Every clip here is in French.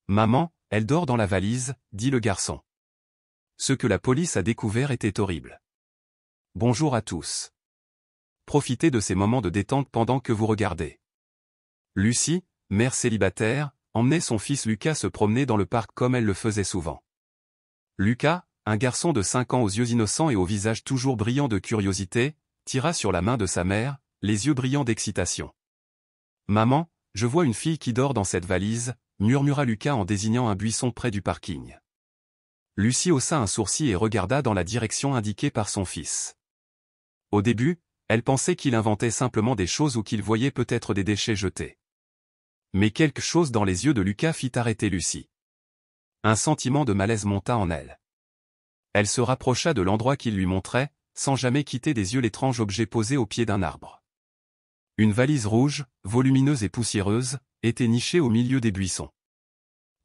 Maman, elle dort dans la valise, dit le garçon. Ce que la police a découvert était horrible. Bonjour à tous. Profitez de ces moments de détente pendant que vous regardez. Lucie, mère célibataire, emmenait son fils Lucas se promener dans le parc comme elle le faisait souvent. Lucas, un garçon de 5 ans aux yeux innocents et au visage toujours brillant de curiosité, tira sur la main de sa mère, les yeux brillants d'excitation. « Maman, je vois une fille qui dort dans cette valise », murmura Lucas en désignant un buisson près du parking. Lucie haussa un sourcil et regarda dans la direction indiquée par son fils. Au début, elle pensait qu'il inventait simplement des choses ou qu'il voyait peut-être des déchets jetés. Mais quelque chose dans les yeux de Lucas fit arrêter Lucie. Un sentiment de malaise monta en elle. Elle se rapprocha de l'endroit qu'il lui montrait, sans jamais quitter des yeux l'étrange objet posé au pied d'un arbre. Une valise rouge, volumineuse et poussiéreuse, était nichée au milieu des buissons.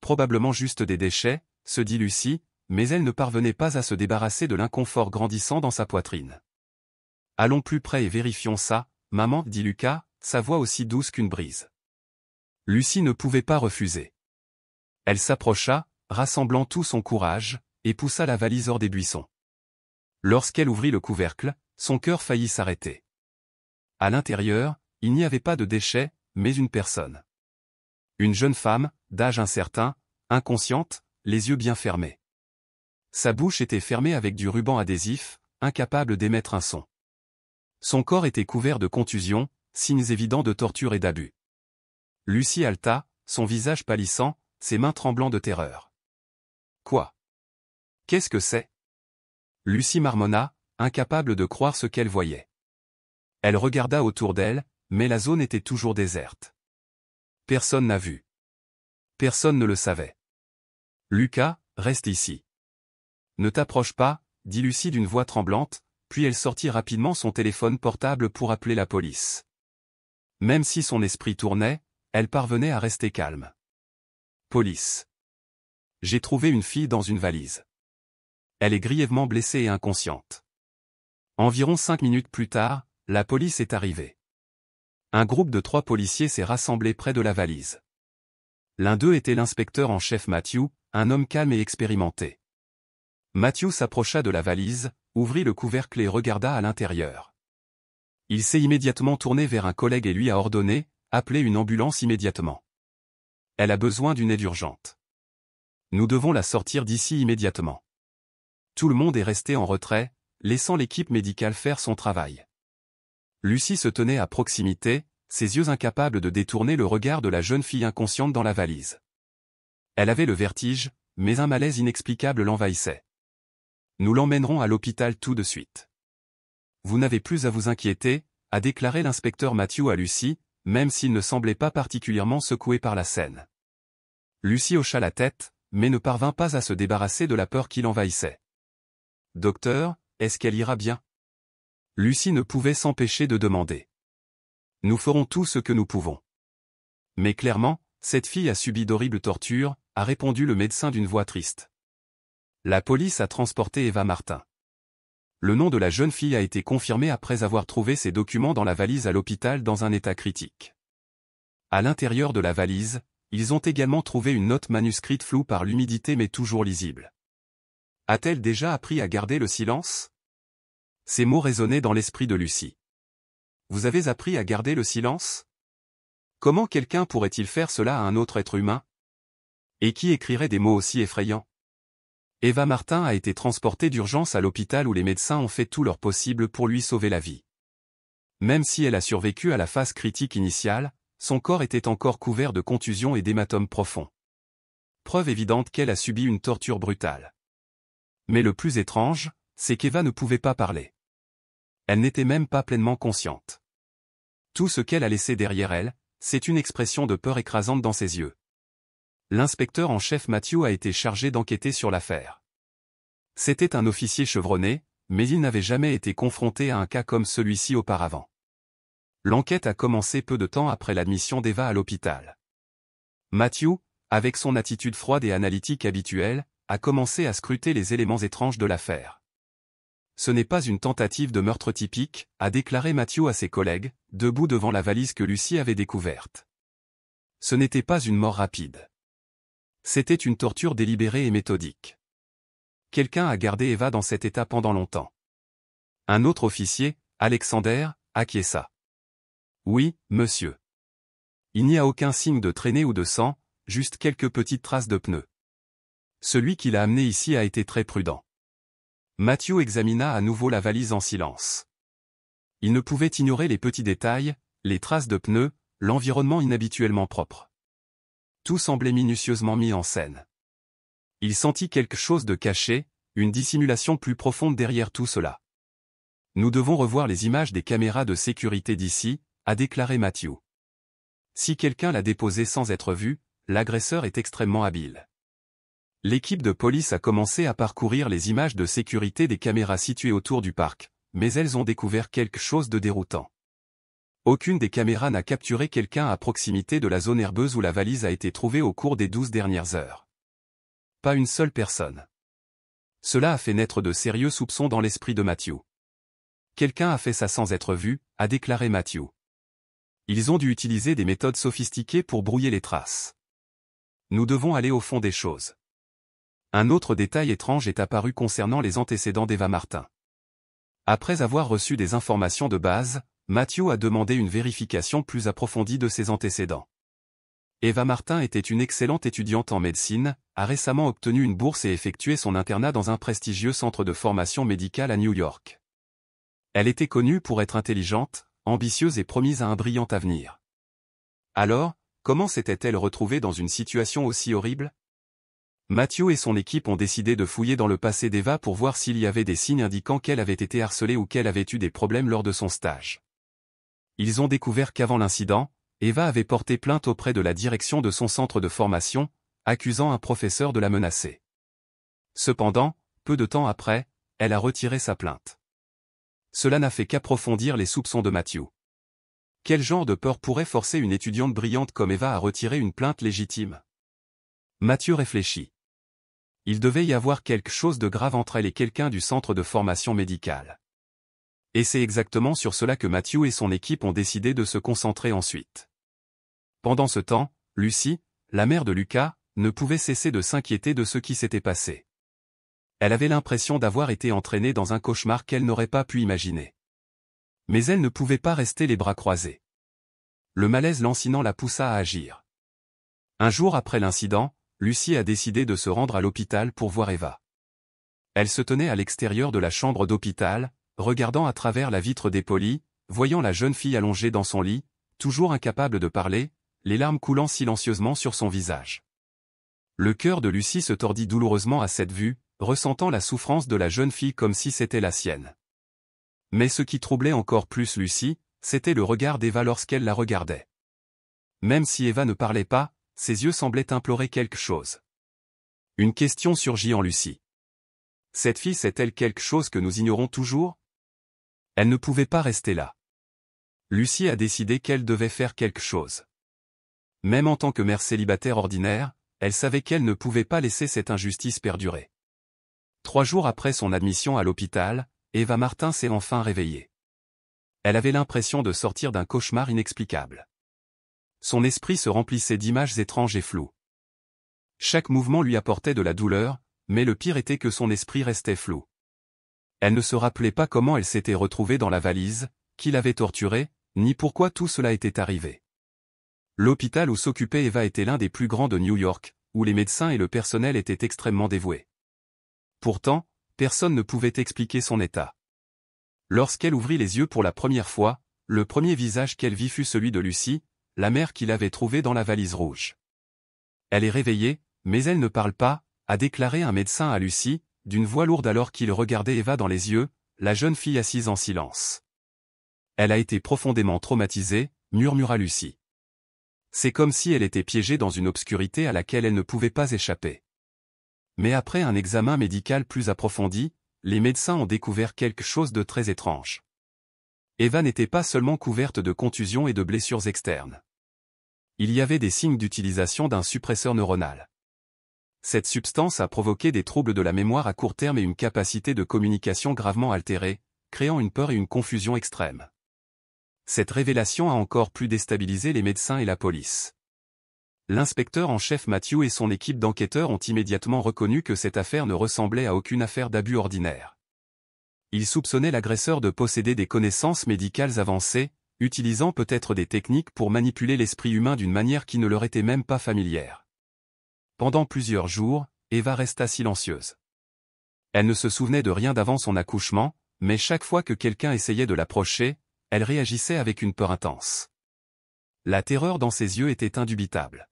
Probablement juste des déchets, se dit Lucie, mais elle ne parvenait pas à se débarrasser de l'inconfort grandissant dans sa poitrine. Allons plus près et vérifions ça, maman, dit Lucas, sa voix aussi douce qu'une brise. Lucie ne pouvait pas refuser. Elle s'approcha, rassemblant tout son courage, et poussa la valise hors des buissons. Lorsqu'elle ouvrit le couvercle, son cœur faillit s'arrêter. À l'intérieur, il n'y avait pas de déchets, mais une personne. Une jeune femme, d'âge incertain, inconsciente, les yeux bien fermés. Sa bouche était fermée avec du ruban adhésif, incapable d'émettre un son. Son corps était couvert de contusions, signes évidents de torture et d'abus. Lucie haleta, son visage pâlissant, ses mains tremblant de terreur. Quoi? Qu'est-ce que c'est? Lucie marmonna, incapable de croire ce qu'elle voyait. Elle regarda autour d'elle, mais la zone était toujours déserte. Personne n'a vu. Personne ne le savait. Lucas, reste ici. Ne t'approche pas, dit Lucie d'une voix tremblante, puis elle sortit rapidement son téléphone portable pour appeler la police. Même si son esprit tournait, elle parvenait à rester calme. Police. J'ai trouvé une fille dans une valise. Elle est grièvement blessée et inconsciente. Environ 5 minutes plus tard, la police est arrivée. Un groupe de 3 policiers s'est rassemblé près de la valise. L'un d'eux était l'inspecteur en chef Matthew, un homme calme et expérimenté. Matthew s'approcha de la valise, ouvrit le couvercle et regarda à l'intérieur. Il s'est immédiatement tourné vers un collègue et lui a ordonné « Appelez une ambulance immédiatement. Elle a besoin d'une aide urgente. Nous devons la sortir d'ici immédiatement. » Tout le monde est resté en retrait, laissant l'équipe médicale faire son travail. Lucie se tenait à proximité, ses yeux incapables de détourner le regard de la jeune fille inconsciente dans la valise. Elle avait le vertige, mais un malaise inexplicable l'envahissait. Nous l'emmènerons à l'hôpital tout de suite. Vous n'avez plus à vous inquiéter, a déclaré l'inspecteur Matthew à Lucie, même s'il ne semblait pas particulièrement secoué par la scène. Lucie hocha la tête, mais ne parvint pas à se débarrasser de la peur qui l'envahissait. Docteur, est-ce qu'elle ira bien? Lucie ne pouvait s'empêcher de demander. Nous ferons tout ce que nous pouvons. Mais clairement, cette fille a subi d'horribles tortures, a répondu le médecin d'une voix triste. La police a transporté Eva Martin. Le nom de la jeune fille a été confirmé après avoir trouvé ses documents dans la valise à l'hôpital dans un état critique. À l'intérieur de la valise, ils ont également trouvé une note manuscrite floue par l'humidité mais toujours lisible. A-t-elle déjà appris à garder le silence? Ces mots résonnaient dans l'esprit de Lucie. Vous avez appris à garder le silence? Comment quelqu'un pourrait-il faire cela à un autre être humain? Et qui écrirait des mots aussi effrayants? Eva Martin a été transportée d'urgence à l'hôpital où les médecins ont fait tout leur possible pour lui sauver la vie. Même si elle a survécu à la phase critique initiale, son corps était encore couvert de contusions et d'hématomes profonds. Preuve évidente qu'elle a subi une torture brutale. Mais le plus étrange, c'est qu'Eva ne pouvait pas parler. Elle n'était même pas pleinement consciente. Tout ce qu'elle a laissé derrière elle, c'est une expression de peur écrasante dans ses yeux. L'inspecteur en chef Matthew a été chargé d'enquêter sur l'affaire. C'était un officier chevronné, mais il n'avait jamais été confronté à un cas comme celui-ci auparavant. L'enquête a commencé peu de temps après l'admission d'Eva à l'hôpital. Matthew, avec son attitude froide et analytique habituelle, a commencé à scruter les éléments étranges de l'affaire. Ce n'est pas une tentative de meurtre typique, a déclaré Matthew à ses collègues, debout devant la valise que Lucie avait découverte. Ce n'était pas une mort rapide. C'était une torture délibérée et méthodique. Quelqu'un a gardé Eva dans cet état pendant longtemps. Un autre officier, Alexander, acquiesça. Oui, monsieur. Il n'y a aucun signe de traînée ou de sang, juste quelques petites traces de pneus. Celui qui l'a amené ici a été très prudent. Matthew examina à nouveau la valise en silence. Il ne pouvait ignorer les petits détails, les traces de pneus, l'environnement inhabituellement propre. Tout semblait minutieusement mis en scène. Il sentit quelque chose de caché, une dissimulation plus profonde derrière tout cela. Nous devons revoir les images des caméras de sécurité d'ici, a déclaré Matthew. Si quelqu'un l'a déposé sans être vu, l'agresseur est extrêmement habile. L'équipe de police a commencé à parcourir les images de sécurité des caméras situées autour du parc, mais elles ont découvert quelque chose de déroutant. Aucune des caméras n'a capturé quelqu'un à proximité de la zone herbeuse où la valise a été trouvée au cours des 12 dernières heures. Pas une seule personne. Cela a fait naître de sérieux soupçons dans l'esprit de Matthew. Quelqu'un a fait ça sans être vu, a déclaré Matthew. Ils ont dû utiliser des méthodes sophistiquées pour brouiller les traces. Nous devons aller au fond des choses. Un autre détail étrange est apparu concernant les antécédents d'Eva Martin. Après avoir reçu des informations de base, Matthew a demandé une vérification plus approfondie de ses antécédents. Eva Martin était une excellente étudiante en médecine, a récemment obtenu une bourse et effectué son internat dans un prestigieux centre de formation médicale à New York. Elle était connue pour être intelligente, ambitieuse et promise à un brillant avenir. Alors, comment s'était-elle retrouvée dans une situation aussi horrible? Matthew et son équipe ont décidé de fouiller dans le passé d'Eva pour voir s'il y avait des signes indiquant qu'elle avait été harcelée ou qu'elle avait eu des problèmes lors de son stage. Ils ont découvert qu'avant l'incident, Eva avait porté plainte auprès de la direction de son centre de formation, accusant un professeur de la menacer. Cependant, peu de temps après, elle a retiré sa plainte. Cela n'a fait qu'approfondir les soupçons de Matthew. Quel genre de peur pourrait forcer une étudiante brillante comme Eva à retirer une plainte légitime? Matthew réfléchit. Il devait y avoir quelque chose de grave entre elle et quelqu'un du centre de formation médicale. Et c'est exactement sur cela que Matthew et son équipe ont décidé de se concentrer ensuite. Pendant ce temps, Lucy, la mère de Lucas, ne pouvait cesser de s'inquiéter de ce qui s'était passé. Elle avait l'impression d'avoir été entraînée dans un cauchemar qu'elle n'aurait pas pu imaginer. Mais elle ne pouvait pas rester les bras croisés. Le malaise lancinant la poussa à agir. Un jour après l'incident, Lucy a décidé de se rendre à l'hôpital pour voir Eva. Elle se tenait à l'extérieur de la chambre d'hôpital, regardant à travers la vitre dépolie, voyant la jeune fille allongée dans son lit, toujours incapable de parler, les larmes coulant silencieusement sur son visage. Le cœur de Lucy se tordit douloureusement à cette vue, ressentant la souffrance de la jeune fille comme si c'était la sienne. Mais ce qui troublait encore plus Lucy, c'était le regard d'Eva lorsqu'elle la regardait. Même si Eva ne parlait pas, ses yeux semblaient implorer quelque chose. Une question surgit en Lucy. Cette fille sait-elle quelque chose que nous ignorons toujours? Elle ne pouvait pas rester là. Lucy a décidé qu'elle devait faire quelque chose. Même en tant que mère célibataire ordinaire, elle savait qu'elle ne pouvait pas laisser cette injustice perdurer. 3 jours après son admission à l'hôpital, Eva Martin s'est enfin réveillée. Elle avait l'impression de sortir d'un cauchemar inexplicable. Son esprit se remplissait d'images étranges et floues. Chaque mouvement lui apportait de la douleur, mais le pire était que son esprit restait flou. Elle ne se rappelait pas comment elle s'était retrouvée dans la valise, qui l'avait torturée, ni pourquoi tout cela était arrivé. L'hôpital où s'occupait Eva était l'un des plus grands de New York, où les médecins et le personnel étaient extrêmement dévoués. Pourtant, personne ne pouvait expliquer son état. Lorsqu'elle ouvrit les yeux pour la première fois, le premier visage qu'elle vit fut celui de Lucy, la mère qui l'avait trouvée dans la valise rouge. Elle est réveillée, mais elle ne parle pas, a déclaré un médecin à Lucy, d'une voix lourde alors qu'il regardait Eva dans les yeux, la jeune fille assise en silence. Elle a été profondément traumatisée, murmura Lucy. C'est comme si elle était piégée dans une obscurité à laquelle elle ne pouvait pas échapper. Mais après un examen médical plus approfondi, les médecins ont découvert quelque chose de très étrange. Eva n'était pas seulement couverte de contusions et de blessures externes. Il y avait des signes d'utilisation d'un suppresseur neuronal. Cette substance a provoqué des troubles de la mémoire à court terme et une capacité de communication gravement altérée, créant une peur et une confusion extrême. Cette révélation a encore plus déstabilisé les médecins et la police. L'inspecteur en chef Matthew et son équipe d'enquêteurs ont immédiatement reconnu que cette affaire ne ressemblait à aucune affaire d'abus ordinaire. Ils soupçonnaient l'agresseur de posséder des connaissances médicales avancées, utilisant peut-être des techniques pour manipuler l'esprit humain d'une manière qui ne leur était même pas familière. Pendant plusieurs jours, Eva resta silencieuse. Elle ne se souvenait de rien d'avant son accouchement, mais chaque fois que quelqu'un essayait de l'approcher, elle réagissait avec une peur intense. La terreur dans ses yeux était indubitable.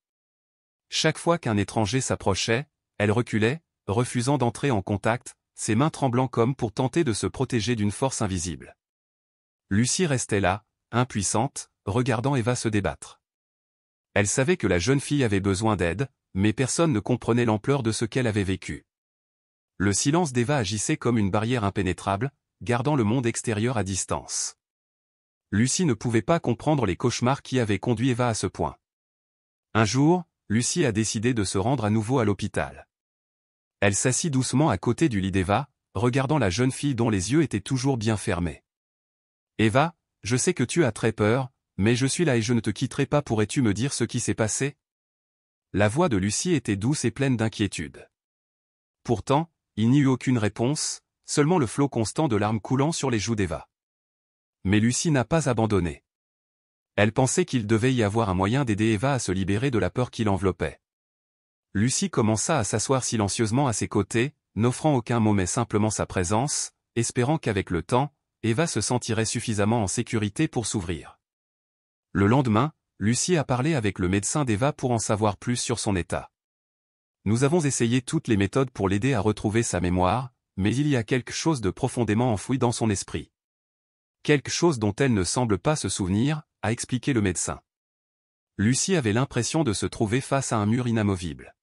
Chaque fois qu'un étranger s'approchait, elle reculait, refusant d'entrer en contact, ses mains tremblant comme pour tenter de se protéger d'une force invisible. Lucie restait là, impuissante, regardant Eva se débattre. Elle savait que la jeune fille avait besoin d'aide, mais personne ne comprenait l'ampleur de ce qu'elle avait vécu. Le silence d'Eva agissait comme une barrière impénétrable, gardant le monde extérieur à distance. Lucie ne pouvait pas comprendre les cauchemars qui avaient conduit Eva à ce point. Un jour, Lucie a décidé de se rendre à nouveau à l'hôpital. Elle s'assit doucement à côté du lit d'Eva, regardant la jeune fille dont les yeux étaient toujours bien fermés. « Eva, je sais que tu as très peur, mais je suis là et je ne te quitterai pas. Pourrais-tu me dire ce qui s'est passé ?» La voix de Lucie était douce et pleine d'inquiétude. Pourtant, il n'y eut aucune réponse, seulement le flot constant de larmes coulant sur les joues d'Eva. Mais Lucie n'a pas abandonné. Elle pensait qu'il devait y avoir un moyen d'aider Eva à se libérer de la peur qui l'enveloppait. Lucie commença à s'asseoir silencieusement à ses côtés, n'offrant aucun mot mais simplement sa présence, espérant qu'avec le temps, Eva se sentirait suffisamment en sécurité pour s'ouvrir. Le lendemain, Lucie a parlé avec le médecin d'Eva pour en savoir plus sur son état. « Nous avons essayé toutes les méthodes pour l'aider à retrouver sa mémoire, mais il y a quelque chose de profondément enfoui dans son esprit. Quelque chose dont elle ne semble pas se souvenir, » a expliqué le médecin. Lucie avait l'impression de se trouver face à un mur inamovible.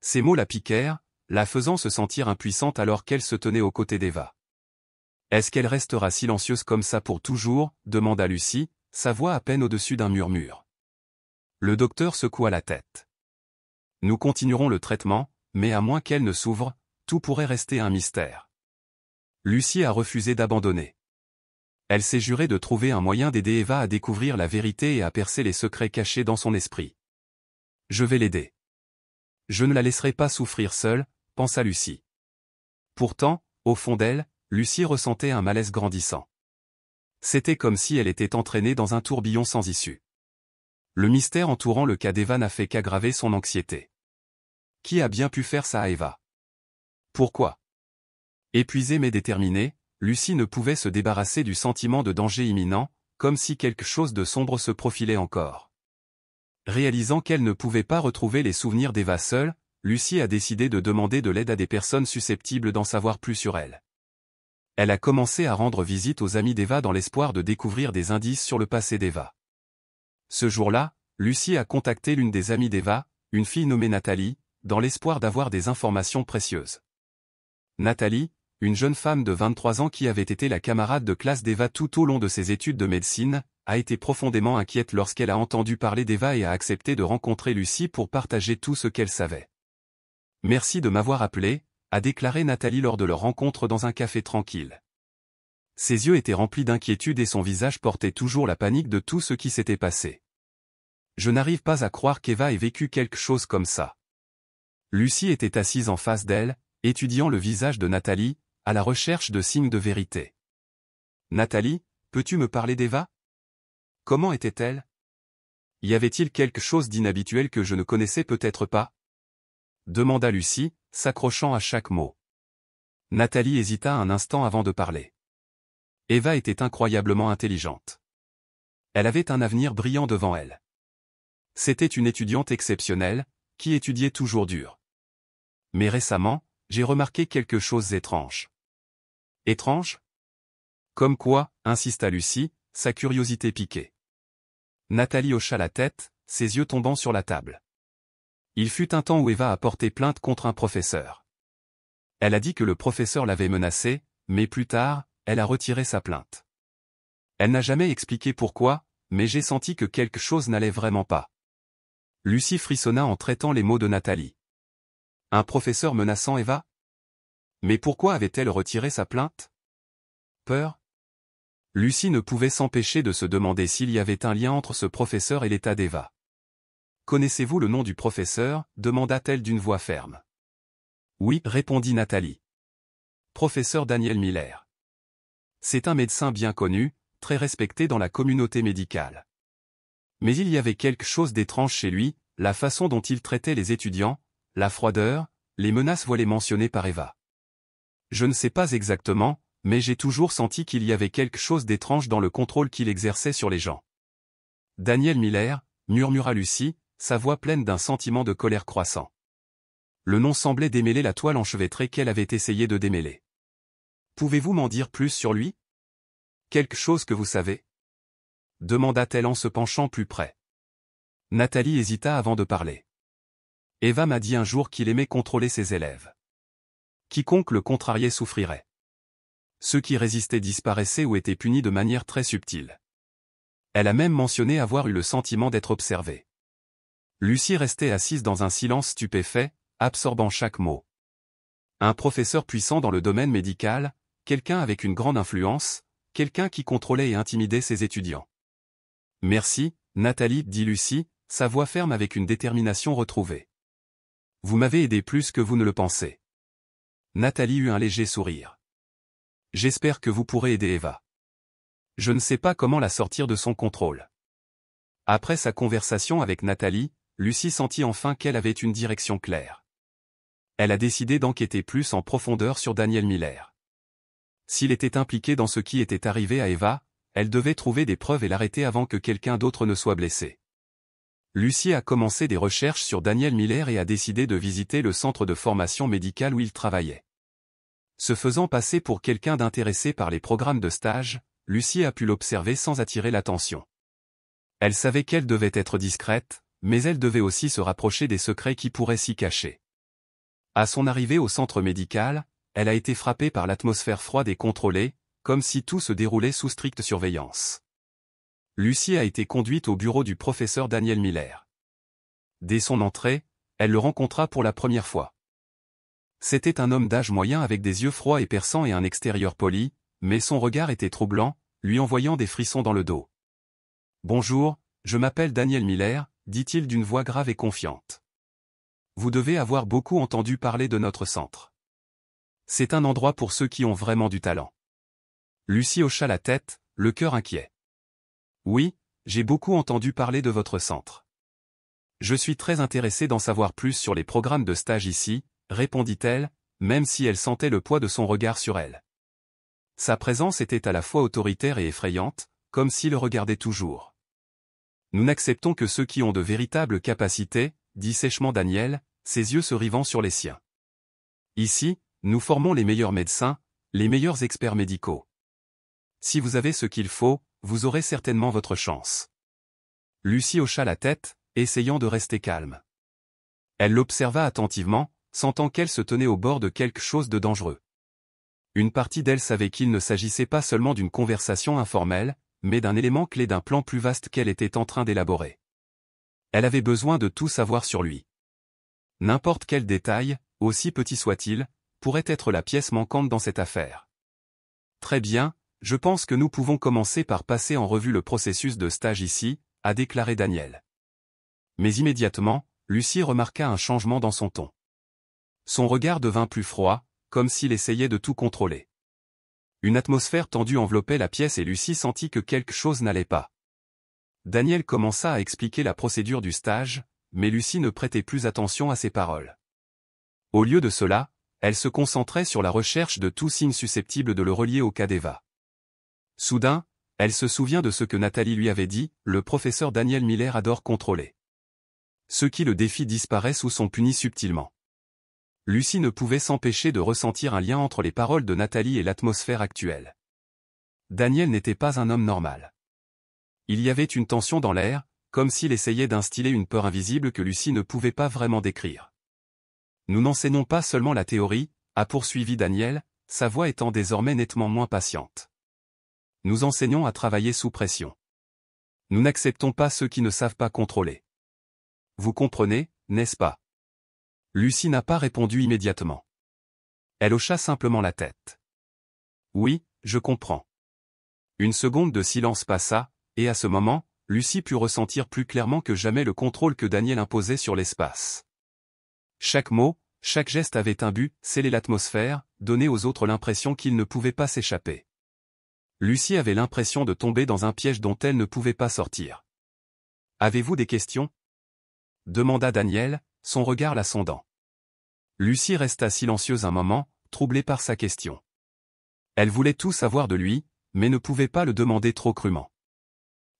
Ces mots la piquèrent, la faisant se sentir impuissante alors qu'elle se tenait aux côtés d'Eva. « Est-ce qu'elle restera silencieuse comme ça pour toujours ?» demanda Lucie, sa voix à peine au-dessus d'un murmure. Le docteur secoua la tête. « Nous continuerons le traitement, mais à moins qu'elle ne s'ouvre, tout pourrait rester un mystère. » Lucie a refusé d'abandonner. Elle s'est jurée de trouver un moyen d'aider Eva à découvrir la vérité et à percer les secrets cachés dans son esprit. « Je vais l'aider. Je ne la laisserai pas souffrir seule, » pensa Lucie. Pourtant, au fond d'elle, Lucie ressentait un malaise grandissant. C'était comme si elle était entraînée dans un tourbillon sans issue. Le mystère entourant le cas d'Eva n'a fait qu'aggraver son anxiété. Qui a bien pu faire ça à Eva? Pourquoi? Épuisée mais déterminée, Lucie ne pouvait se débarrasser du sentiment de danger imminent, comme si quelque chose de sombre se profilait encore. Réalisant qu'elle ne pouvait pas retrouver les souvenirs d'Eva seule, Lucie a décidé de demander de l'aide à des personnes susceptibles d'en savoir plus sur elle. Elle a commencé à rendre visite aux amis d'Eva dans l'espoir de découvrir des indices sur le passé d'Eva. Ce jour-là, Lucie a contacté l'une des amies d'Eva, une fille nommée Nathalie, dans l'espoir d'avoir des informations précieuses. Nathalie, une jeune femme de 23 ans qui avait été la camarade de classe d'Eva tout au long de ses études de médecine, a été profondément inquiète lorsqu'elle a entendu parler d'Eva et a accepté de rencontrer Lucie pour partager tout ce qu'elle savait. « Merci de m'avoir appelé », a déclaré Nathalie lors de leur rencontre dans un café tranquille. Ses yeux étaient remplis d'inquiétude et son visage portait toujours la panique de tout ce qui s'était passé. « Je n'arrive pas à croire qu'Eva ait vécu quelque chose comme ça. » Lucie était assise en face d'elle, étudiant le visage de Nathalie, à la recherche de signes de vérité. « Nathalie, peux-tu me parler d'Eva? Comment était-elle? Y avait-il quelque chose d'inhabituel que je ne connaissais peut-être pas ?» demanda Lucie, s'accrochant à chaque mot. Nathalie hésita un instant avant de parler. Eva était incroyablement intelligente. Elle avait un avenir brillant devant elle. C'était une étudiante exceptionnelle, qui étudiait toujours dur. Mais récemment, j'ai remarqué quelque chose d'étrange. Étrange? Comme quoi, insista Lucie, sa curiosité piquée. Nathalie hocha la tête, ses yeux tombant sur la table. Il fut un temps où Eva a porté plainte contre un professeur. Elle a dit que le professeur l'avait menacée, mais plus tard, elle a retiré sa plainte. Elle n'a jamais expliqué pourquoi, mais j'ai senti que quelque chose n'allait vraiment pas. Lucie frissonna en traitant les mots de Nathalie. Un professeur menaçant Eva? Mais pourquoi avait-elle retiré sa plainte? Peur? Lucie ne pouvait s'empêcher de se demander s'il y avait un lien entre ce professeur et l'état d'Eva. Connaissez-vous le nom du professeur demanda-t-elle d'une voix ferme. Oui, répondit Nathalie. Professeur Daniel Miller. C'est un médecin bien connu, très respecté dans la communauté médicale. Mais il y avait quelque chose d'étrange chez lui, la façon dont il traitait les étudiants, la froideur, les menaces voilées mentionnées par Eva. Je ne sais pas exactement, mais j'ai toujours senti qu'il y avait quelque chose d'étrange dans le contrôle qu'il exerçait sur les gens. Daniel Miller, murmura Lucie, sa voix pleine d'un sentiment de colère croissant. Le nom semblait démêler la toile enchevêtrée qu'elle avait essayé de démêler. Pouvez-vous m'en dire plus sur lui? Quelque chose que vous savez? Demanda-t-elle en se penchant plus près. Nathalie hésita avant de parler. Eva m'a dit un jour qu'il aimait contrôler ses élèves. Quiconque le contrariait souffrirait. Ceux qui résistaient disparaissaient ou étaient punis de manière très subtile. Elle a même mentionné avoir eu le sentiment d'être observée. Lucie restait assise dans un silence stupéfait, absorbant chaque mot. Un professeur puissant dans le domaine médical, quelqu'un avec une grande influence, quelqu'un qui contrôlait et intimidait ses étudiants. Merci, Nathalie, dit Lucie, sa voix ferme avec une détermination retrouvée. Vous m'avez aidé plus que vous ne le pensez. Nathalie eut un léger sourire. J'espère que vous pourrez aider Eva. Je ne sais pas comment la sortir de son contrôle. Après sa conversation avec Nathalie, Lucie sentit enfin qu'elle avait une direction claire. Elle a décidé d'enquêter plus en profondeur sur Daniel Miller. S'il était impliqué dans ce qui était arrivé à Eva, elle devait trouver des preuves et l'arrêter avant que quelqu'un d'autre ne soit blessé. Lucie a commencé des recherches sur Daniel Miller et a décidé de visiter le centre de formation médicale où il travaillait. Se faisant passer pour quelqu'un d'intéressé par les programmes de stage, Lucie a pu l'observer sans attirer l'attention. Elle savait qu'elle devait être discrète, mais elle devait aussi se rapprocher des secrets qui pourraient s'y cacher. À son arrivée au centre médical, elle a été frappée par l'atmosphère froide et contrôlée, comme si tout se déroulait sous stricte surveillance. Lucie a été conduite au bureau du professeur Daniel Miller. Dès son entrée, elle le rencontra pour la première fois. C'était un homme d'âge moyen avec des yeux froids et perçants et un extérieur poli, mais son regard était troublant, lui envoyant des frissons dans le dos. « Bonjour, je m'appelle Daniel Miller », dit-il d'une voix grave et confiante. « Vous devez avoir beaucoup entendu parler de notre centre. C'est un endroit pour ceux qui ont vraiment du talent. » Lucie hocha la tête, le cœur inquiet. « Oui, j'ai beaucoup entendu parler de votre centre. Je suis très intéressée d'en savoir plus sur les programmes de stage ici, » répondit-elle, même si elle sentait le poids de son regard sur elle. Sa présence était à la fois autoritaire et effrayante, comme s'il le regardait toujours. « Nous n'acceptons que ceux qui ont de véritables capacités, » dit sèchement Daniel, ses yeux se rivant sur les siens. « Ici, nous formons les meilleurs médecins, les meilleurs experts médicaux. Si vous avez ce qu'il faut, vous aurez certainement votre chance. » Lucie hocha la tête, essayant de rester calme. Elle l'observa attentivement, sentant qu'elle se tenait au bord de quelque chose de dangereux. Une partie d'elle savait qu'il ne s'agissait pas seulement d'une conversation informelle, mais d'un élément clé d'un plan plus vaste qu'elle était en train d'élaborer. Elle avait besoin de tout savoir sur lui. N'importe quel détail, aussi petit soit-il, pourrait être la pièce manquante dans cette affaire. Très bien, je pense que nous pouvons commencer par passer en revue le processus de stage ici, a déclaré Daniel. Mais immédiatement, Lucie remarqua un changement dans son ton. Son regard devint plus froid, comme s'il essayait de tout contrôler. Une atmosphère tendue enveloppait la pièce et Lucie sentit que quelque chose n'allait pas. Daniel commença à expliquer la procédure du stage, mais Lucie ne prêtait plus attention à ses paroles. Au lieu de cela, elle se concentrait sur la recherche de tout signe susceptible de le relier au cas d'Eva. Soudain, elle se souvient de ce que Nathalie lui avait dit, le professeur Daniel Miller adore contrôler. Ceux qui le défient disparaissent ou sont punis subtilement. Lucie ne pouvait s'empêcher de ressentir un lien entre les paroles de Nathalie et l'atmosphère actuelle. Daniel n'était pas un homme normal. Il y avait une tension dans l'air, comme s'il essayait d'instiller une peur invisible que Lucie ne pouvait pas vraiment décrire. Nous n'enseignons pas seulement la théorie, a poursuivi Daniel, sa voix étant désormais nettement moins patiente. Nous enseignons à travailler sous pression. Nous n'acceptons pas ceux qui ne savent pas contrôler. Vous comprenez, n'est-ce pas? Lucie n'a pas répondu immédiatement. Elle hocha simplement la tête. Oui, je comprends. Une seconde de silence passa, et à ce moment, Lucie put ressentir plus clairement que jamais le contrôle que Daniel imposait sur l'espace. Chaque mot, chaque geste avait un but, sceller l'atmosphère, donner aux autres l'impression qu'ils ne pouvaient pas s'échapper. Lucie avait l'impression de tomber dans un piège dont elle ne pouvait pas sortir. « Avez-vous des questions ?» demanda Daniel, son regard la sondant. Lucie resta silencieuse un moment, troublée par sa question. Elle voulait tout savoir de lui, mais ne pouvait pas le demander trop crûment.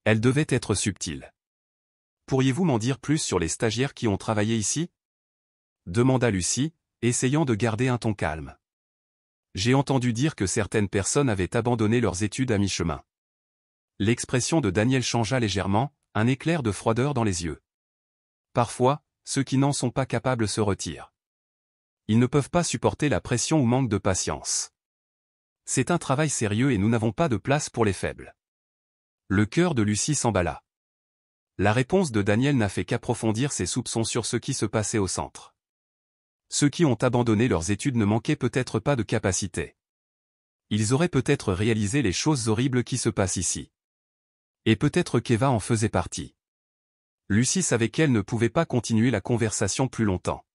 Elle devait être subtile. « Pourriez-vous m'en dire plus sur les stagiaires qui ont travaillé ici ?» demanda Lucie, essayant de garder un ton calme. J'ai entendu dire que certaines personnes avaient abandonné leurs études à mi-chemin. L'expression de Daniel changea légèrement, un éclair de froideur dans les yeux. Parfois, ceux qui n'en sont pas capables se retirent. Ils ne peuvent pas supporter la pression ou manque de patience. C'est un travail sérieux et nous n'avons pas de place pour les faibles. Le cœur de Lucie s'emballa. La réponse de Daniel n'a fait qu'approfondir ses soupçons sur ce qui se passait au centre. Ceux qui ont abandonné leurs études ne manquaient peut-être pas de capacité. Ils auraient peut-être réalisé les choses horribles qui se passent ici. Et peut-être qu'Eva en faisait partie. Lucie savait qu'elle ne pouvait pas continuer la conversation plus longtemps.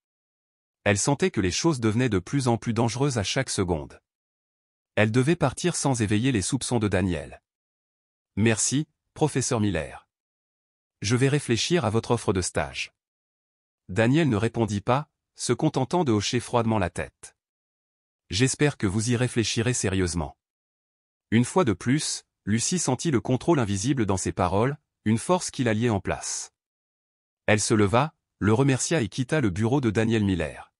Elle sentait que les choses devenaient de plus en plus dangereuses à chaque seconde. Elle devait partir sans éveiller les soupçons de Daniel. « Merci, professeur Miller. Je vais réfléchir à votre offre de stage. » Daniel ne répondit pas, se contentant de hocher froidement la tête. « J'espère que vous y réfléchirez sérieusement. » Une fois de plus, Lucie sentit le contrôle invisible dans ses paroles, une force qui la liait en place. Elle se leva, le remercia et quitta le bureau de Daniel Miller.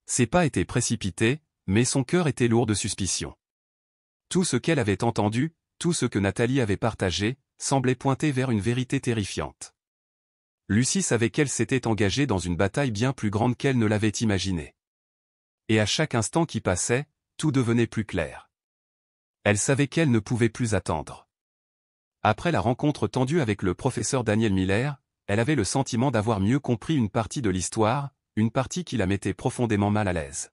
Ses pas étaient précipités, mais son cœur était lourd de suspicion. Tout ce qu'elle avait entendu, tout ce que Nathalie avait partagé, semblait pointer vers une vérité terrifiante. Lucie savait qu'elle s'était engagée dans une bataille bien plus grande qu'elle ne l'avait imaginée. Et à chaque instant qui passait, tout devenait plus clair. Elle savait qu'elle ne pouvait plus attendre. Après la rencontre tendue avec le professeur Daniel Miller, elle avait le sentiment d'avoir mieux compris une partie de l'histoire, une partie qui la mettait profondément mal à l'aise.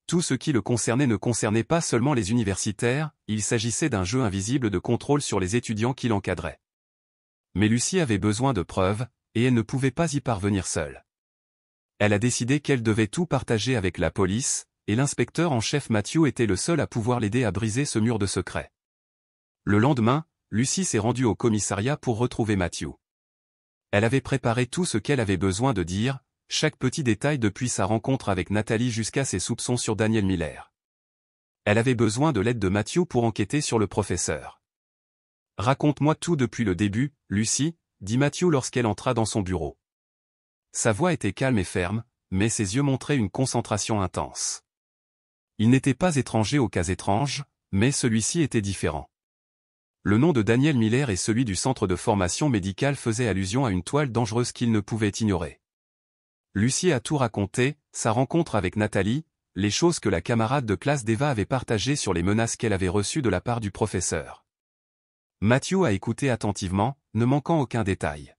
Tout ce qui le concernait ne concernait pas seulement les universitaires, il s'agissait d'un jeu invisible de contrôle sur les étudiants qui l'encadraient. Mais Lucie avait besoin de preuves, et elle ne pouvait pas y parvenir seule. Elle a décidé qu'elle devait tout partager avec la police, et l'inspecteur en chef Matthew était le seul à pouvoir l'aider à briser ce mur de secret. Le lendemain, Lucie s'est rendue au commissariat pour retrouver Matthew. Elle avait préparé tout ce qu'elle avait besoin de dire, chaque petit détail depuis sa rencontre avec Nathalie jusqu'à ses soupçons sur Daniel Miller. Elle avait besoin de l'aide de Matthew pour enquêter sur le professeur. « Raconte-moi tout depuis le début, Lucie », dit Matthew lorsqu'elle entra dans son bureau. Sa voix était calme et ferme, mais ses yeux montraient une concentration intense. Il n'était pas étranger aux cas étranges, mais celui-ci était différent. Le nom de Daniel Miller et celui du centre de formation médicale faisaient allusion à une toile dangereuse qu'il ne pouvait ignorer. Lucie a tout raconté, sa rencontre avec Nathalie, les choses que la camarade de classe d'Eva avait partagées sur les menaces qu'elle avait reçues de la part du professeur. Matthew a écouté attentivement, ne manquant aucun détail.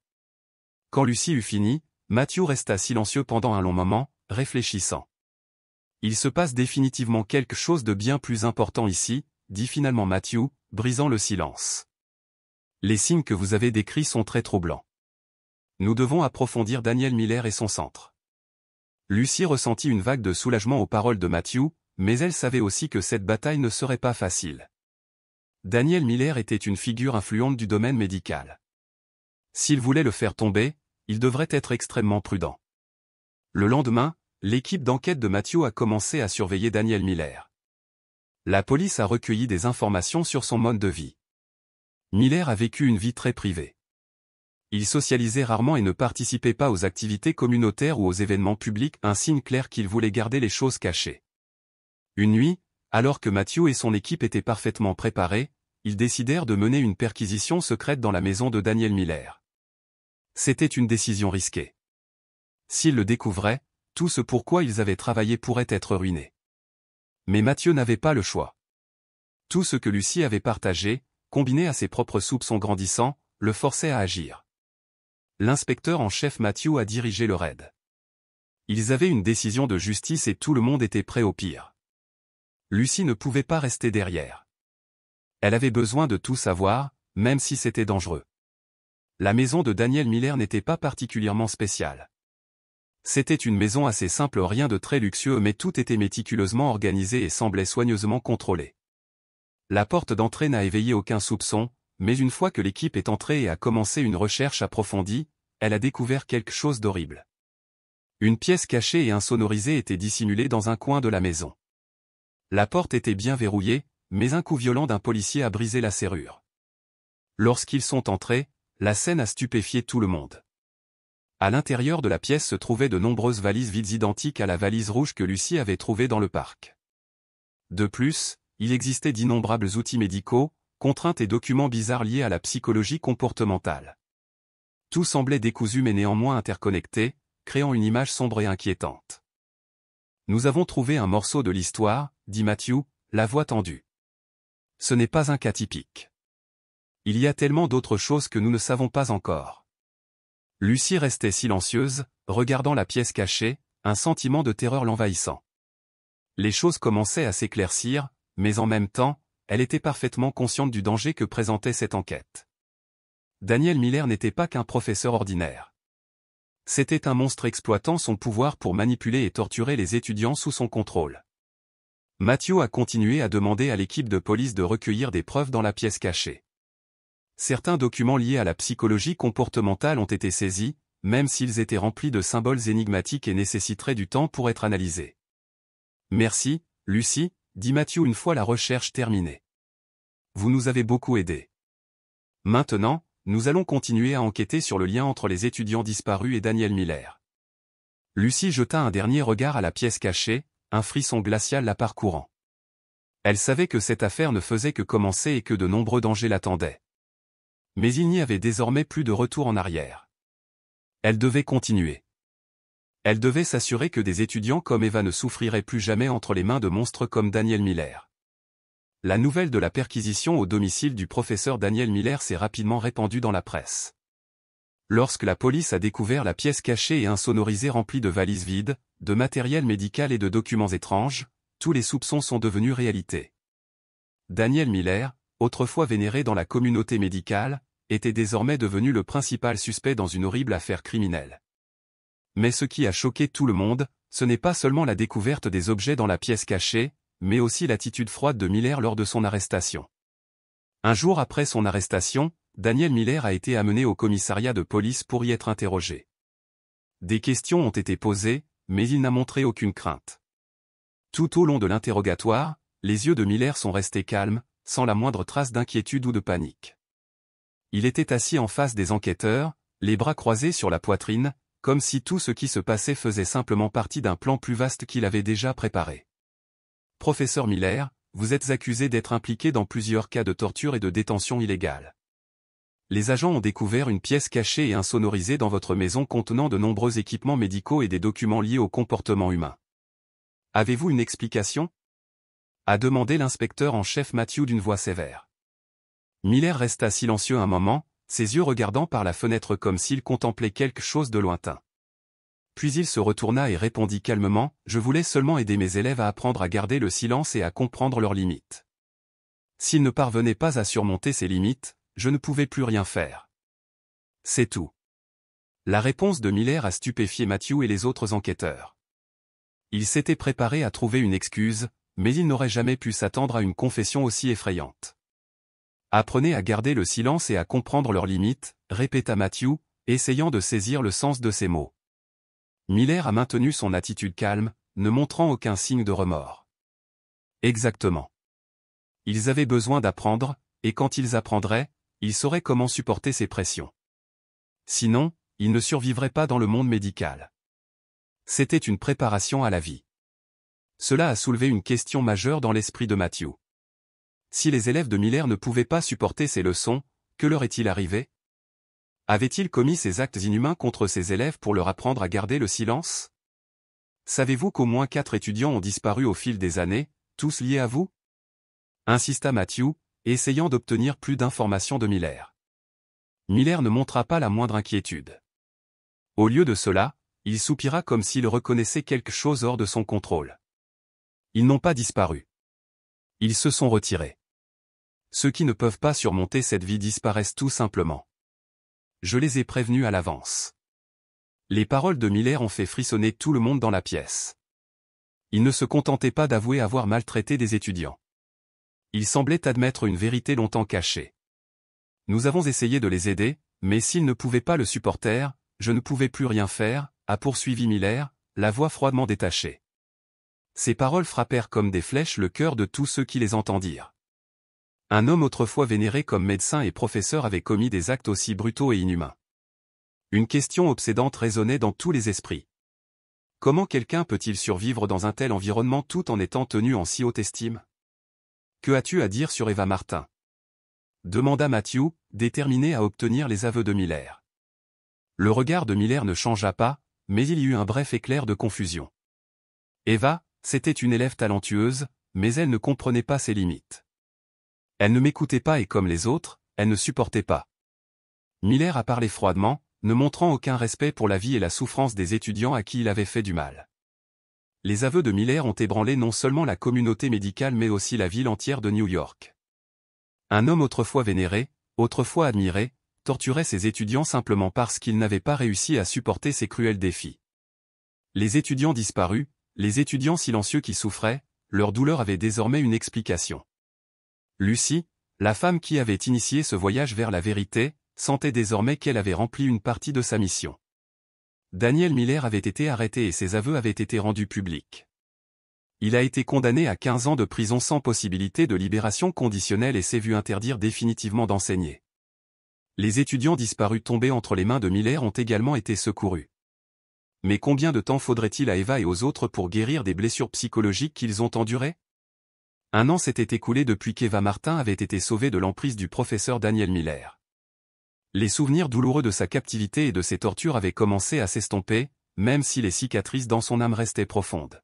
Quand Lucie eut fini, Matthew resta silencieux pendant un long moment, réfléchissant. « Il se passe définitivement quelque chose de bien plus important ici, » dit finalement Matthew, brisant le silence. « Les signes que vous avez décrits sont très troublants. Nous devons approfondir Daniel Miller et son centre. » Lucie ressentit une vague de soulagement aux paroles de Matthew, mais elle savait aussi que cette bataille ne serait pas facile. Daniel Miller était une figure influente du domaine médical. S'il voulait le faire tomber, il devrait être extrêmement prudent. Le lendemain, l'équipe d'enquête de Matthew a commencé à surveiller Daniel Miller. La police a recueilli des informations sur son mode de vie. Miller a vécu une vie très privée. Il socialisait rarement et ne participait pas aux activités communautaires ou aux événements publics, un signe clair qu'il voulait garder les choses cachées. Une nuit, alors que Matthew et son équipe étaient parfaitement préparés, ils décidèrent de mener une perquisition secrète dans la maison de Daniel Miller. C'était une décision risquée. S'ils le découvraient, tout ce pourquoi ils avaient travaillé pourrait être ruiné. Mais Matthew n'avait pas le choix. Tout ce que Lucie avait partagé, combiné à ses propres soupçons grandissants, le forçait à agir. L'inspecteur en chef Matthew a dirigé le raid. Ils avaient une décision de justice et tout le monde était prêt au pire. Lucie ne pouvait pas rester derrière. Elle avait besoin de tout savoir, même si c'était dangereux. La maison de Daniel Miller n'était pas particulièrement spéciale. C'était une maison assez simple, rien de très luxueux, mais tout était méticuleusement organisé et semblait soigneusement contrôlé. La porte d'entrée n'a éveillé aucun soupçon, mais une fois que l'équipe est entrée et a commencé une recherche approfondie, elle a découvert quelque chose d'horrible. Une pièce cachée et insonorisée était dissimulée dans un coin de la maison. La porte était bien verrouillée, mais un coup violent d'un policier a brisé la serrure. Lorsqu'ils sont entrés, la scène a stupéfié tout le monde. À l'intérieur de la pièce se trouvaient de nombreuses valises vides identiques à la valise rouge que Lucy avait trouvée dans le parc. De plus, il existait d'innombrables outils médicaux, contraintes et documents bizarres liés à la psychologie comportementale. Tout semblait décousu mais néanmoins interconnecté, créant une image sombre et inquiétante. Nous avons trouvé un morceau de l'histoire, dit Matthew, la voix tendue. Ce n'est pas un cas typique. Il y a tellement d'autres choses que nous ne savons pas encore. Lucy restait silencieuse, regardant la pièce cachée, un sentiment de terreur l'envahissant. Les choses commençaient à s'éclaircir, mais en même temps, elle était parfaitement consciente du danger que présentait cette enquête. Daniel Miller n'était pas qu'un professeur ordinaire. C'était un monstre exploitant son pouvoir pour manipuler et torturer les étudiants sous son contrôle. Matthew a continué à demander à l'équipe de police de recueillir des preuves dans la pièce cachée. Certains documents liés à la psychologie comportementale ont été saisis, même s'ils étaient remplis de symboles énigmatiques et nécessiteraient du temps pour être analysés. Merci, Lucy, dit Matthew une fois la recherche terminée. Vous nous avez beaucoup aidés. Maintenant, nous allons continuer à enquêter sur le lien entre les étudiants disparus et Daniel Miller. Lucy jeta un dernier regard à la pièce cachée, un frisson glacial la parcourant. Elle savait que cette affaire ne faisait que commencer et que de nombreux dangers l'attendaient. Mais il n'y avait désormais plus de retour en arrière. Elle devait continuer. Elle devait s'assurer que des étudiants comme Eva ne souffriraient plus jamais entre les mains de monstres comme Daniel Miller. La nouvelle de la perquisition au domicile du professeur Daniel Miller s'est rapidement répandue dans la presse. Lorsque la police a découvert la pièce cachée et insonorisée remplie de valises vides, de matériel médical et de documents étranges, tous les soupçons sont devenus réalité. Daniel Miller, autrefois vénéré dans la communauté médicale, était désormais devenu le principal suspect dans une horrible affaire criminelle. Mais ce qui a choqué tout le monde, ce n'est pas seulement la découverte des objets dans la pièce cachée, mais aussi l'attitude froide de Miller lors de son arrestation. Un jour après son arrestation, Daniel Miller a été amené au commissariat de police pour y être interrogé. Des questions ont été posées, mais il n'a montré aucune crainte. Tout au long de l'interrogatoire, les yeux de Miller sont restés calmes, sans la moindre trace d'inquiétude ou de panique. Il était assis en face des enquêteurs, les bras croisés sur la poitrine, comme si tout ce qui se passait faisait simplement partie d'un plan plus vaste qu'il avait déjà préparé. Professeur Miller, vous êtes accusé d'être impliqué dans plusieurs cas de torture et de détention illégale. Les agents ont découvert une pièce cachée et insonorisée dans votre maison contenant de nombreux équipements médicaux et des documents liés au comportement humain. Avez-vous une explication ? A demandé l'inspecteur en chef Matthew d'une voix sévère. Miller resta silencieux un moment, ses yeux regardant par la fenêtre comme s'il contemplait quelque chose de lointain. Puis il se retourna et répondit calmement, « Je voulais seulement aider mes élèves à apprendre à garder le silence et à comprendre leurs limites. S'ils ne parvenaient pas à surmonter ces limites, je ne pouvais plus rien faire. C'est tout. » La réponse de Miller a stupéfié Matthew et les autres enquêteurs. Il s'était préparé à trouver une excuse, mais il n'aurait jamais pu s'attendre à une confession aussi effrayante. « Apprenez à garder le silence et à comprendre leurs limites, » répéta Matthew, essayant de saisir le sens de ces mots. Miller a maintenu son attitude calme, ne montrant aucun signe de remords. Exactement. Ils avaient besoin d'apprendre, et quand ils apprendraient, ils sauraient comment supporter ces pressions. Sinon, ils ne survivraient pas dans le monde médical. C'était une préparation à la vie. Cela a soulevé une question majeure dans l'esprit de Matthew. Si les élèves de Miller ne pouvaient pas supporter ces leçons, que leur est-il arrivé ? Avait-il commis ces actes inhumains contre ses élèves pour leur apprendre à garder le silence ? Savez-vous qu'au moins 4 étudiants ont disparu au fil des années, tous liés à vous ? Insista Matthew, essayant d'obtenir plus d'informations de Miller. Miller ne montra pas la moindre inquiétude. Au lieu de cela, il soupira comme s'il reconnaissait quelque chose hors de son contrôle. Ils n'ont pas disparu. Ils se sont retirés. Ceux qui ne peuvent pas surmonter cette vie disparaissent tout simplement. Je les ai prévenus à l'avance. Les paroles de Miller ont fait frissonner tout le monde dans la pièce. Il ne se contentait pas d'avouer avoir maltraité des étudiants. Il semblait admettre une vérité longtemps cachée. Nous avons essayé de les aider, mais s'ils ne pouvaient pas le supporter, je ne pouvais plus rien faire, a poursuivi Miller, la voix froidement détachée. Ces paroles frappèrent comme des flèches le cœur de tous ceux qui les entendirent. Un homme autrefois vénéré comme médecin et professeur avait commis des actes aussi brutaux et inhumains. Une question obsédante résonnait dans tous les esprits. Comment quelqu'un peut-il survivre dans un tel environnement tout en étant tenu en si haute estime? Que as-tu à dire sur Eva Martin? Demanda Matthew, déterminé à obtenir les aveux de Miller. Le regard de Miller ne changea pas, mais il y eut un bref éclair de confusion. Eva, c'était une élève talentueuse, mais elle ne comprenait pas ses limites. Elle ne m'écoutait pas et comme les autres, elle ne supportait pas. Miller a parlé froidement, ne montrant aucun respect pour la vie et la souffrance des étudiants à qui il avait fait du mal. Les aveux de Miller ont ébranlé non seulement la communauté médicale mais aussi la ville entière de New York. Un homme autrefois vénéré, autrefois admiré, torturait ses étudiants simplement parce qu'ils n'avaient pas réussi à supporter ces cruels défis. Les étudiants disparus, les étudiants silencieux qui souffraient, leur douleur avait désormais une explication. Lucy, la femme qui avait initié ce voyage vers la vérité, sentait désormais qu'elle avait rempli une partie de sa mission. Daniel Miller avait été arrêté et ses aveux avaient été rendus publics. Il a été condamné à 15 ans de prison sans possibilité de libération conditionnelle et s'est vu interdire définitivement d'enseigner. Les étudiants disparus tombés entre les mains de Miller ont également été secourus. Mais combien de temps faudrait-il à Eva et aux autres pour guérir des blessures psychologiques qu'ils ont endurées? 1 an s'était écoulé depuis qu'Eva Martin avait été sauvée de l'emprise du professeur Daniel Miller. Les souvenirs douloureux de sa captivité et de ses tortures avaient commencé à s'estomper, même si les cicatrices dans son âme restaient profondes.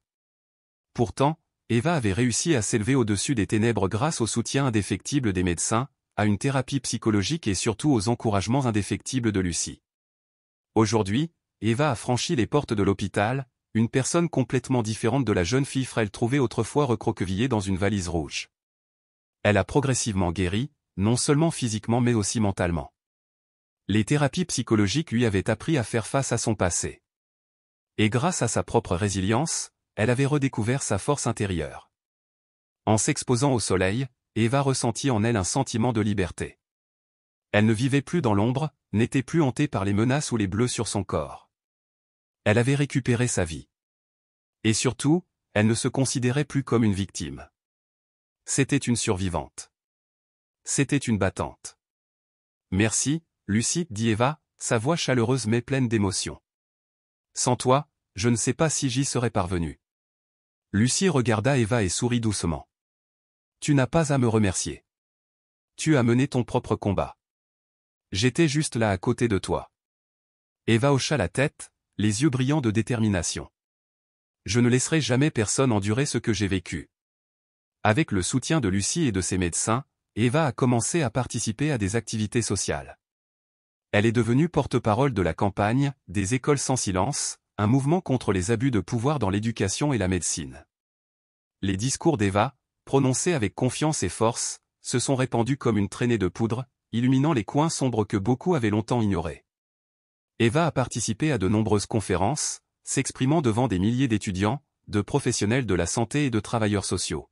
Pourtant, Eva avait réussi à s'élever au-dessus des ténèbres grâce au soutien indéfectible des médecins, à une thérapie psychologique et surtout aux encouragements indéfectibles de Lucy. Aujourd'hui, Eva a franchi les portes de l'hôpital, une personne complètement différente de la jeune fille frêle trouvée autrefois recroquevillée dans une valise rouge. Elle a progressivement guéri, non seulement physiquement mais aussi mentalement. Les thérapies psychologiques lui avaient appris à faire face à son passé. Et grâce à sa propre résilience, elle avait redécouvert sa force intérieure. En s'exposant au soleil, Eva ressentit en elle un sentiment de liberté. Elle ne vivait plus dans l'ombre, n'était plus hantée par les menaces ou les bleus sur son corps. Elle avait récupéré sa vie. Et surtout, elle ne se considérait plus comme une victime. C'était une survivante. C'était une battante. Merci, Lucie, dit Eva, sa voix chaleureuse mais pleine d'émotion. Sans toi, je ne sais pas si j'y serais parvenue. Lucie regarda Eva et sourit doucement. Tu n'as pas à me remercier. Tu as mené ton propre combat. J'étais juste là à côté de toi. Eva hocha la tête, les yeux brillants de détermination. Je ne laisserai jamais personne endurer ce que j'ai vécu. Avec le soutien de Lucie et de ses médecins, Eva a commencé à participer à des activités sociales. Elle est devenue porte-parole de la campagne « Des écoles sans silence », un mouvement contre les abus de pouvoir dans l'éducation et la médecine. Les discours d'Eva, prononcés avec confiance et force, se sont répandus comme une traînée de poudre, illuminant les coins sombres que beaucoup avaient longtemps ignorés. Eva a participé à de nombreuses conférences, s'exprimant devant des milliers d'étudiants, de professionnels de la santé et de travailleurs sociaux.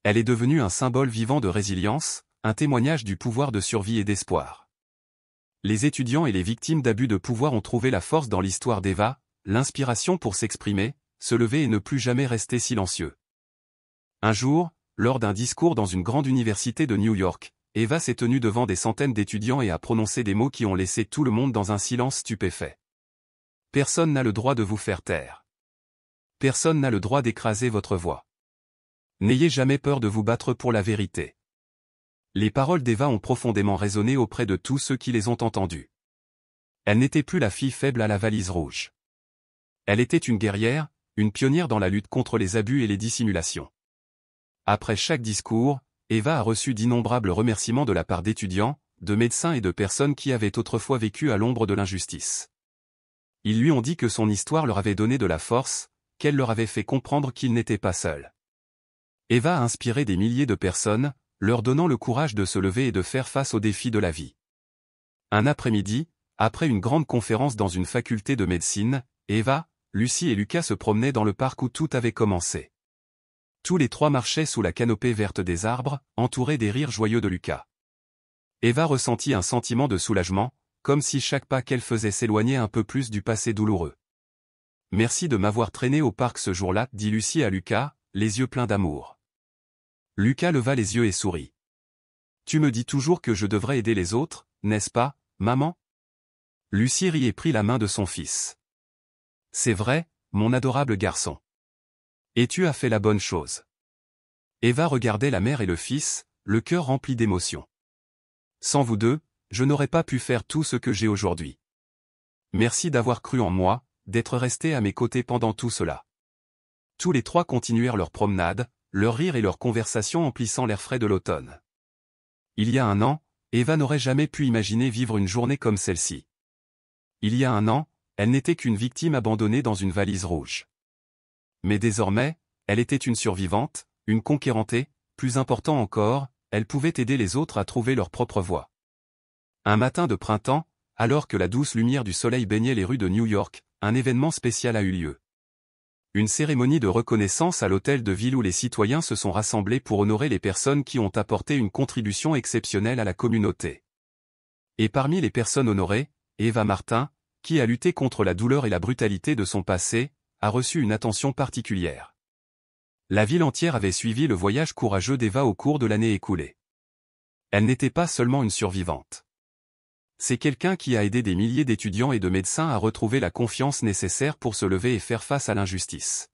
Elle est devenue un symbole vivant de résilience, un témoignage du pouvoir de survie et d'espoir. Les étudiants et les victimes d'abus de pouvoir ont trouvé la force dans l'histoire d'Eva, l'inspiration pour s'exprimer, se lever et ne plus jamais rester silencieux. Un jour, lors d'un discours dans une grande université de New York, Eva s'est tenue devant des centaines d'étudiants et a prononcé des mots qui ont laissé tout le monde dans un silence stupéfait. Personne n'a le droit de vous faire taire. Personne n'a le droit d'écraser votre voix. N'ayez jamais peur de vous battre pour la vérité. Les paroles d'Eva ont profondément résonné auprès de tous ceux qui les ont entendues. Elle n'était plus la fille faible à la valise rouge. Elle était une guerrière, une pionnière dans la lutte contre les abus et les dissimulations. Après chaque discours, Eva a reçu d'innombrables remerciements de la part d'étudiants, de médecins et de personnes qui avaient autrefois vécu à l'ombre de l'injustice. Ils lui ont dit que son histoire leur avait donné de la force, qu'elle leur avait fait comprendre qu'ils n'étaient pas seuls. Eva a inspiré des milliers de personnes, leur donnant le courage de se lever et de faire face aux défis de la vie. Un après-midi, après une grande conférence dans une faculté de médecine, Eva, Lucie et Lucas se promenaient dans le parc où tout avait commencé. Tous les trois marchaient sous la canopée verte des arbres, entourés des rires joyeux de Lucas. Eva ressentit un sentiment de soulagement, comme si chaque pas qu'elle faisait s'éloignait un peu plus du passé douloureux. « Merci de m'avoir traîné au parc ce jour-là, » dit Lucie à Lucas, les yeux pleins d'amour. Lucas leva les yeux et sourit. « Tu me dis toujours que je devrais aider les autres, n'est-ce pas, maman ?» Lucie rit et prit la main de son fils. « C'est vrai, mon adorable garçon. Et tu as fait la bonne chose. » Eva regardait la mère et le fils, le cœur rempli d'émotion. « Sans vous deux, je n'aurais pas pu faire tout ce que j'ai aujourd'hui. Merci d'avoir cru en moi, d'être resté à mes côtés pendant tout cela. » Tous les trois continuèrent leur promenade, leur rire et leur conversation emplissant l'air frais de l'automne. Il y a un an, Eva n'aurait jamais pu imaginer vivre une journée comme celle-ci. Il y a un an, elle n'était qu'une victime abandonnée dans une valise rouge. Mais désormais, elle était une survivante, une conquérante et, plus important encore, elle pouvait aider les autres à trouver leur propre voie. Un matin de printemps, alors que la douce lumière du soleil baignait les rues de New York, un événement spécial a eu lieu. Une cérémonie de reconnaissance à l'hôtel de ville où les citoyens se sont rassemblés pour honorer les personnes qui ont apporté une contribution exceptionnelle à la communauté. Et parmi les personnes honorées, Eva Martin, qui a lutté contre la douleur et la brutalité de son passé, a reçu une attention particulière. La ville entière avait suivi le voyage courageux d'Eva au cours de l'année écoulée. Elle n'était pas seulement une survivante. C'est quelqu'un qui a aidé des milliers d'étudiants et de médecins à retrouver la confiance nécessaire pour se lever et faire face à l'injustice.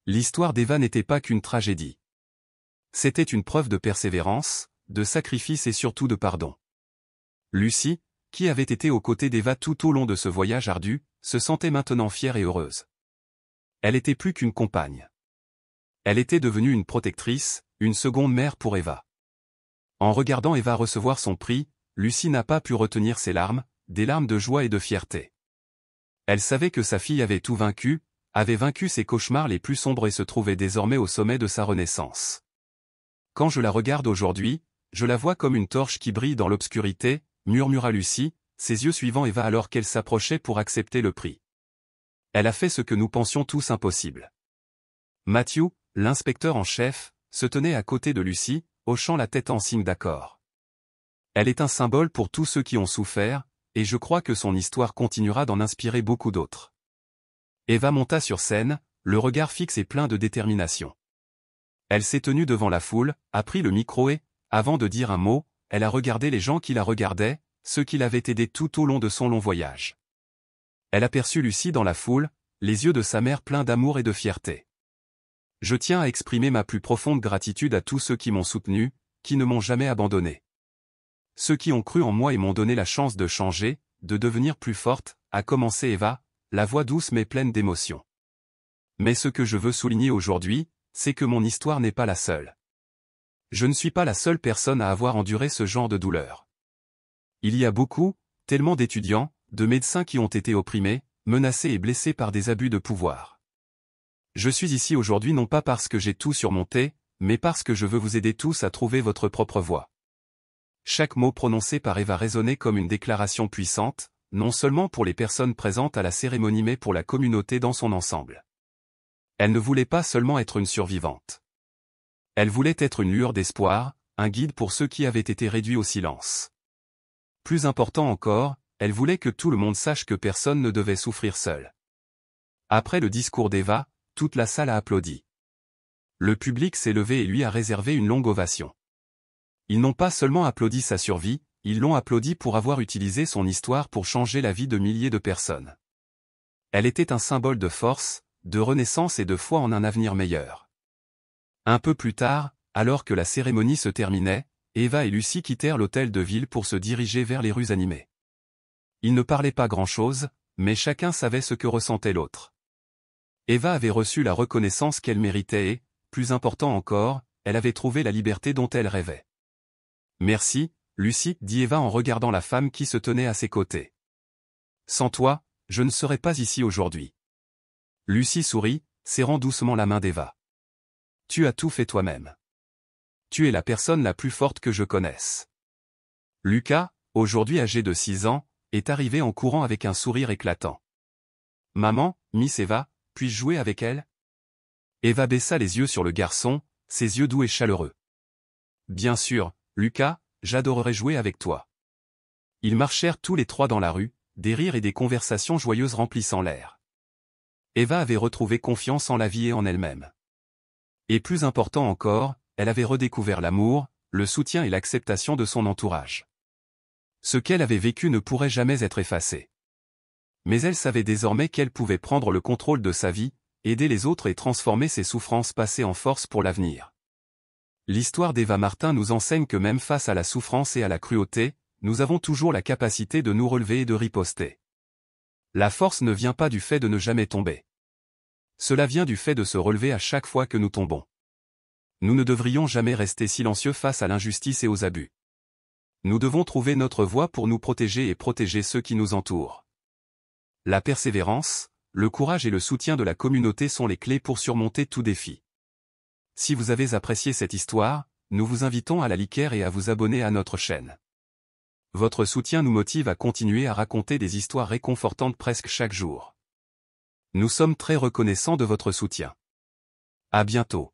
L'histoire d'Eva n'était pas qu'une tragédie. C'était une preuve de persévérance, de sacrifice et surtout de pardon. Lucie, qui avait été aux côtés d'Eva tout au long de ce voyage ardu, se sentait maintenant fière et heureuse. Elle était plus qu'une compagne. Elle était devenue une protectrice, une seconde mère pour Eva. En regardant Eva recevoir son prix, Lucie n'a pas pu retenir ses larmes, des larmes de joie et de fierté. Elle savait que sa fille avait tout vaincu, avait vaincu ses cauchemars les plus sombres et se trouvait désormais au sommet de sa renaissance. Quand je la regarde aujourd'hui, je la vois comme une torche qui brille dans l'obscurité, murmura Lucie, ses yeux suivant Eva alors qu'elle s'approchait pour accepter le prix. Elle a fait ce que nous pensions tous impossible. Matthew, l'inspecteur en chef, se tenait à côté de Lucie, hochant la tête en signe d'accord. Elle est un symbole pour tous ceux qui ont souffert, et je crois que son histoire continuera d'en inspirer beaucoup d'autres. Eva monta sur scène, le regard fixe et plein de détermination. Elle s'est tenue devant la foule, a pris le micro et, avant de dire un mot, elle a regardé les gens qui la regardaient, ceux qui l'avaient aidée tout au long de son long voyage. Elle aperçut Lucie dans la foule, les yeux de sa mère pleins d'amour et de fierté. Je tiens à exprimer ma plus profonde gratitude à tous ceux qui m'ont soutenu, qui ne m'ont jamais abandonné. Ceux qui ont cru en moi et m'ont donné la chance de changer, de devenir plus forte, a commencé Eva, la voix douce mais pleine d'émotion. Mais ce que je veux souligner aujourd'hui, c'est que mon histoire n'est pas la seule. Je ne suis pas la seule personne à avoir enduré ce genre de douleur. Il y a beaucoup, tellement d'étudiants, de médecins qui ont été opprimés, menacés et blessés par des abus de pouvoir. Je suis ici aujourd'hui non pas parce que j'ai tout surmonté, mais parce que je veux vous aider tous à trouver votre propre voie. Chaque mot prononcé par Eva résonnait comme une déclaration puissante, non seulement pour les personnes présentes à la cérémonie mais pour la communauté dans son ensemble. Elle ne voulait pas seulement être une survivante. Elle voulait être une lueur d'espoir, un guide pour ceux qui avaient été réduits au silence. Plus important encore, elle voulait que tout le monde sache que personne ne devait souffrir seul. Après le discours d'Eva, toute la salle a applaudi. Le public s'est levé et lui a réservé une longue ovation. Ils n'ont pas seulement applaudi sa survie, ils l'ont applaudi pour avoir utilisé son histoire pour changer la vie de milliers de personnes. Elle était un symbole de force, de renaissance et de foi en un avenir meilleur. Un peu plus tard, alors que la cérémonie se terminait, Eva et Lucie quittèrent l'hôtel de ville pour se diriger vers les rues animées. Ils ne parlaient pas grand-chose, mais chacun savait ce que ressentait l'autre. Eva avait reçu la reconnaissance qu'elle méritait et, plus important encore, elle avait trouvé la liberté dont elle rêvait. « Merci, Lucie, » dit Eva en regardant la femme qui se tenait à ses côtés. « Sans toi, je ne serais pas ici aujourd'hui. » Lucie sourit, serrant doucement la main d'Eva. « Tu as tout fait toi-même. Tu es la personne la plus forte que je connaisse. » Lucas, aujourd'hui âgée de 6 ans, est arrivée en courant avec un sourire éclatant. « Maman, Miss Eva, puis-je jouer avec elle ?» Eva baissa les yeux sur le garçon, ses yeux doux et chaleureux. « Bien sûr, Lucas, j'adorerais jouer avec toi. » Ils marchèrent tous les trois dans la rue, des rires et des conversations joyeuses remplissant l'air. Eva avait retrouvé confiance en la vie et en elle-même. Et plus important encore, elle avait redécouvert l'amour, le soutien et l'acceptation de son entourage. Ce qu'elle avait vécu ne pourrait jamais être effacé. Mais elle savait désormais qu'elle pouvait prendre le contrôle de sa vie, aider les autres et transformer ses souffrances passées en force pour l'avenir. L'histoire d'Eva Martin nous enseigne que même face à la souffrance et à la cruauté, nous avons toujours la capacité de nous relever et de riposter. La force ne vient pas du fait de ne jamais tomber. Cela vient du fait de se relever à chaque fois que nous tombons. Nous ne devrions jamais rester silencieux face à l'injustice et aux abus. Nous devons trouver notre voie pour nous protéger et protéger ceux qui nous entourent. La persévérance, le courage et le soutien de la communauté sont les clés pour surmonter tout défi. Si vous avez apprécié cette histoire, nous vous invitons à la liker et à vous abonner à notre chaîne. Votre soutien nous motive à continuer à raconter des histoires réconfortantes presque chaque jour. Nous sommes très reconnaissants de votre soutien. À bientôt.